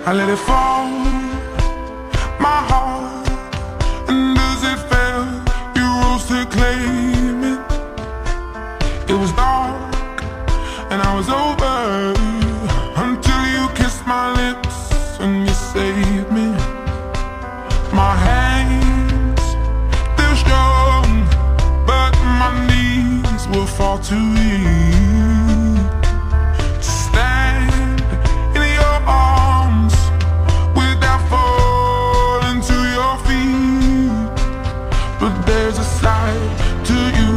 I let it fall, my heart, and as it fell, you rose to claim it. It was dark, and I was over, until you kissed my lips and you saved me. My hands, they're strong, but my knees were far too weak to stand in your arms without falling to your feet. But there's a side to you